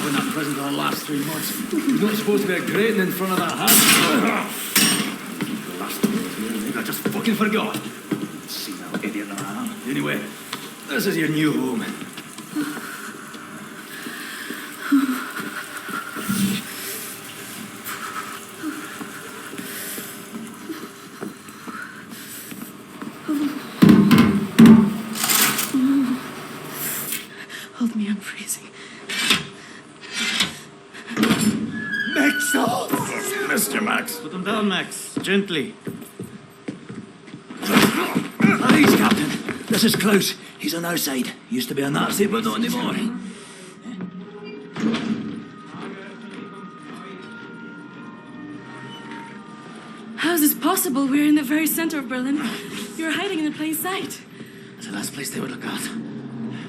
I've been in prison for the last 3 months. There's not supposed to be a grating in front of that house. The last 2 years, I just fucking forgot. Senile idiot that I am. Anyway, this is your new home. Hold me, I'm freezing. Max! Oh, Mr. Max. Put him down, Max. Gently. Please, Captain. This is Klaus. He's on our side. Used to be a Nazi, but not anymore. How is this possible? We're in the very center of Berlin. You're hiding in a plain sight. That's the last place they would look out.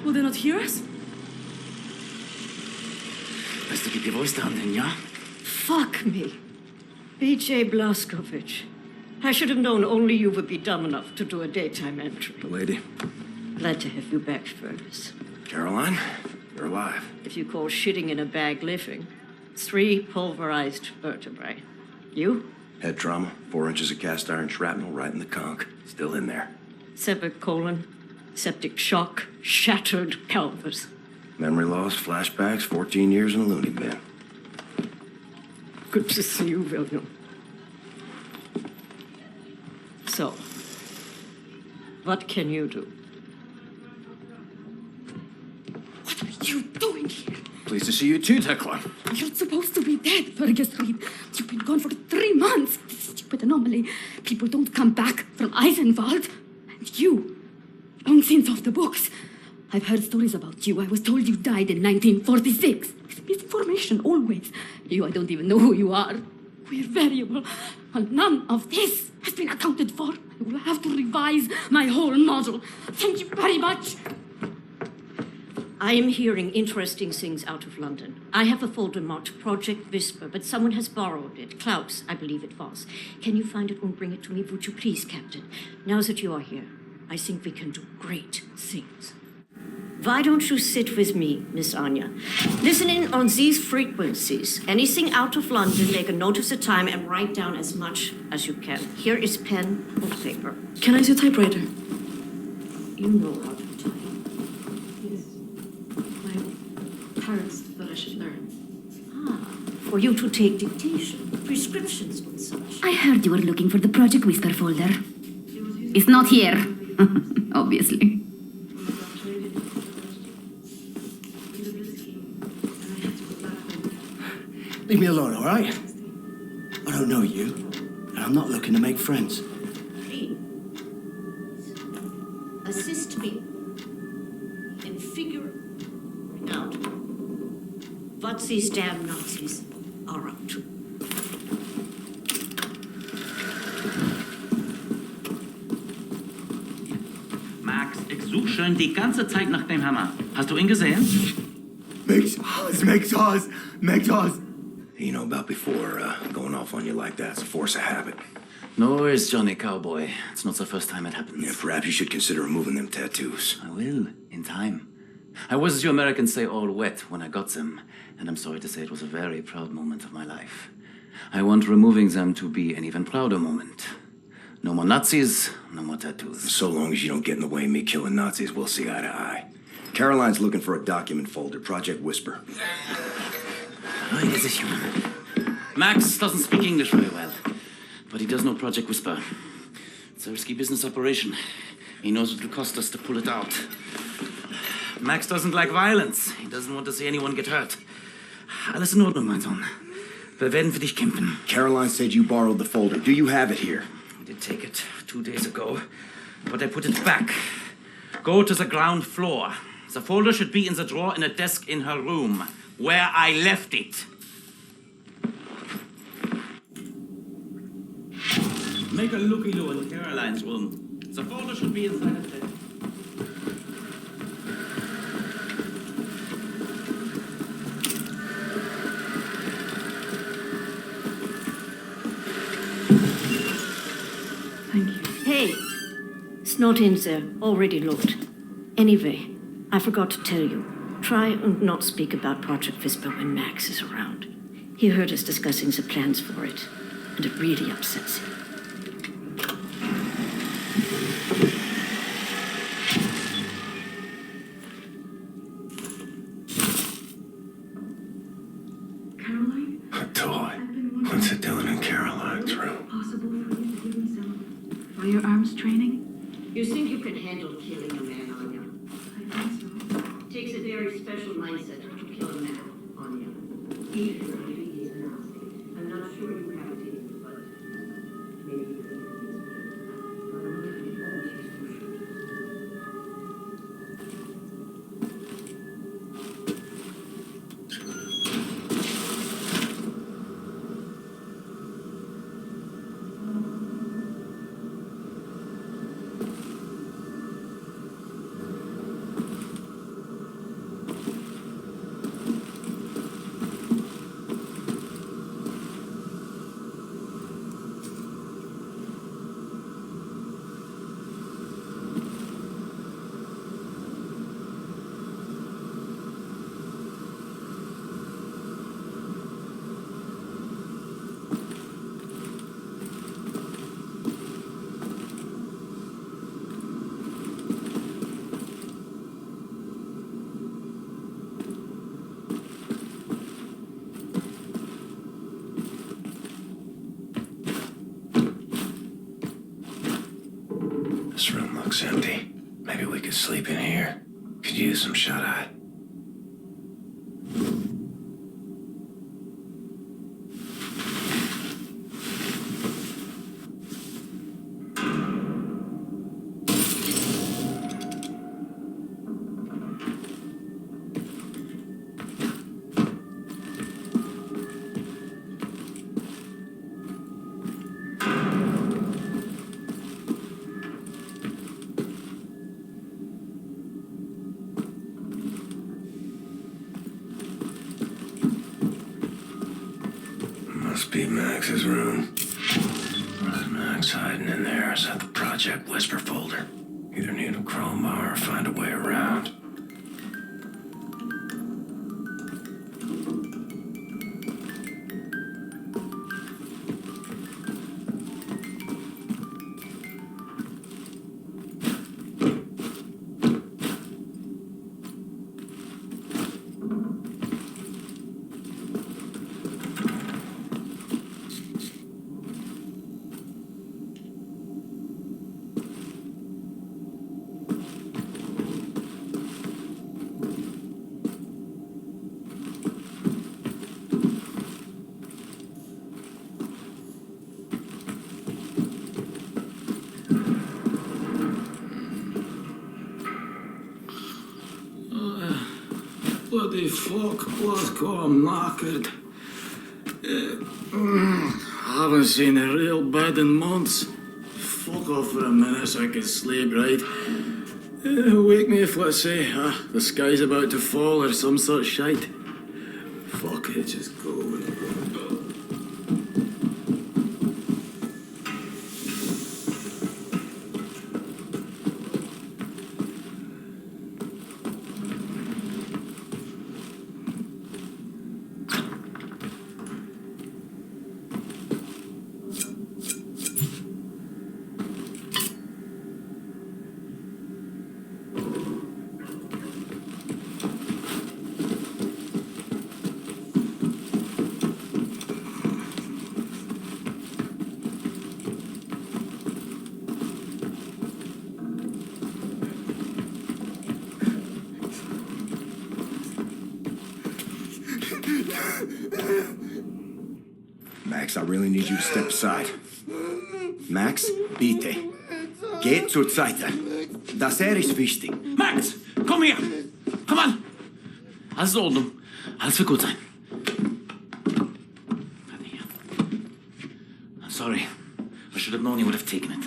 Will they not hear us? Best to keep your voice down then, yeah? Fuck me. B.J. Blazkowicz. I should have known only you would be dumb enough to do a daytime entry. The lady. Glad to have you back, Fergus. Caroline, you're alive. If you call shitting in a bag living, 3 pulverized vertebrae. You? Head trauma, 4 inches of cast iron shrapnel right in the conch. Still in there. Severed colon, septic shock, shattered pelvis. Memory loss, flashbacks, 14 years in a loony bin. Good to see you, William. So, what can you do? What are you doing here? Pleased to see you too, Tekla. You're supposed to be dead, Fergus Reed. You've been gone for 3 months. This stupid anomaly. People don't come back from Eisenwald. And you, long since off the books. I've heard stories about you. I was told you died in 1946. Misinformation, always. You, I don't even know who you are. We're variable. Well, none of this has been accounted for. I will have to revise my whole model. Thank you very much. I am hearing interesting things out of London. I have a folder marked Project Whisper, but someone has borrowed it. Klaus, I believe it was. Can you find it and bring it to me, would you please, Captain? Now that you are here, I think we can do great things. Why don't you sit with me, Miss Anya? Listen in on these frequencies. Anything out of London, make a note of the time and write down as much as you can. Here is pen and paper. Can I use a typewriter? You know how to type. My parents thought I should learn. For you to take dictation, prescriptions and such. I heard you were looking for the Project Whisper folder. It's not here, obviously. Leave me alone, all right? I don't know you, and I'm not looking to make friends. Please, assist me in figuring out what these damn Nazis are up to. Max, ich suche schon die ganze Zeit nach dem Hammer. Hast du ihn gesehen? Make ours. You know about before, going off on you like that. It's a force of habit. No worries, Johnny Cowboy. It's not the first time it happens. Yeah, perhaps you should consider removing them tattoos. I will, in time. I was, as you Americans say, all wet when I got them. And I'm sorry to say it was a very proud moment of my life. I want removing them to be an even prouder moment. No more Nazis, no more tattoos. So long as you don't get in the way of me killing Nazis, we'll see eye to eye. Caroline's looking for a document folder, Project Whisper. Max doesn't speak English very well, but he does know Project Whisper. It's a risky business operation. He knows what it'll cost us to pull it out. Max doesn't like violence. He doesn't want to see anyone get hurt. Alles in Ordnung, mein Sohn. Wir werden für dich kämpfen. Caroline said you borrowed the folder. Do you have it here? I did take it 2 days ago, but I put it back. Go to the ground floor. The folder should be in the drawer in a desk in her room, where I left it. Make a looky-loo in Caroline's room. The folder should be inside the desk. Thank you. Hey, it's not in there. Already looked. Anyway, I forgot to tell you. Try and not speak about Project Whisper when Max is around. He heard us discussing the plans for it, and it really upsets him. Caroline? A toy. What's it doing in Caroline's room? Possible for you to give me some firearms training? You think you can handle killing a man, Anya? I think so. Takes a very special mindset to kill a man, Anya. Even if he's nasty. I'm not sure you have it in you, but maybe you can This room looks empty. Maybe we could sleep in here. Could use some shut-eye. Must be Max's room. Where's Max hiding in there? Is that the Project Whisper folder? Either need a crowbar or find a way around. Bloody fuck, blood I'm knackered. Haven't seen a real bed in months. Fuck off for a minute so I can sleep, right? Wake me if, let's say, the sky's about to fall or some sort of shite. Fuck it, just go. Max, I really need you to step aside. Max, bitte. Geht zur Seite. Das ist wichtig. Max, komm her! Komm an! Alles in Ordnung. Alles wird gut sein. Warte hier. I'm sorry. I should have known you would have taken it.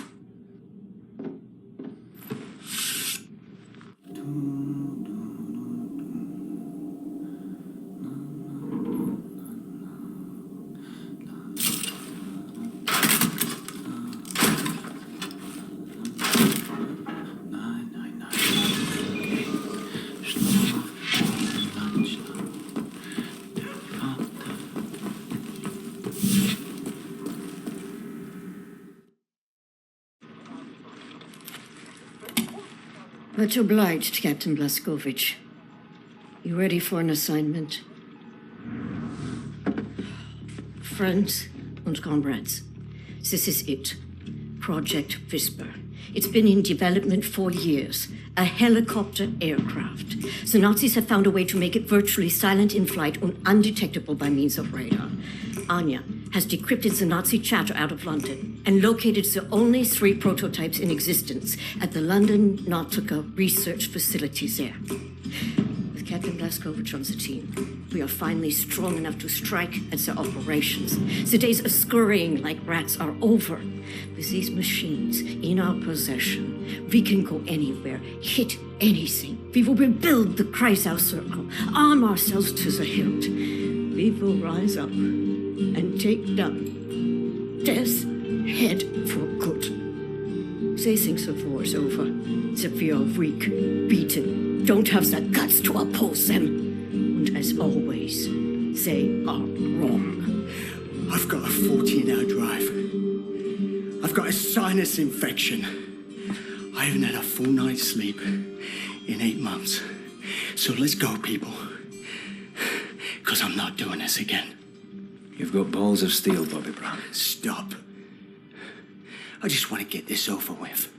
Much obliged, Captain Blazkowicz. You ready for an assignment? Friends and comrades, this is it. Project Whisper. It's been in development for years. A helicopter aircraft. The Nazis have found a way to make it virtually silent in flight and undetectable by means of radar. Anya has decrypted the Nazi chatter out of London and located the only 3 prototypes in existence at the London Nautica research facilities there. With Captain Blazkowicz on the team, we are finally strong enough to strike at their operations. The days of scurrying like rats are over. With these machines in our possession, we can go anywhere, hit anything. We will rebuild the Kreisau Circle, arm ourselves to the hilt. We will rise up and take down death's head for good. They think the war is over, that we are weak, beaten, don't have the guts to oppose them. And as always, they are wrong. I've got a 14-hour drive. I've got a sinus infection. I haven't had a full night's sleep in 8 months. So let's go, people. Because I'm not doing this again. You've got balls of steel, Bobby Brown. Stop. I just want to get this over with.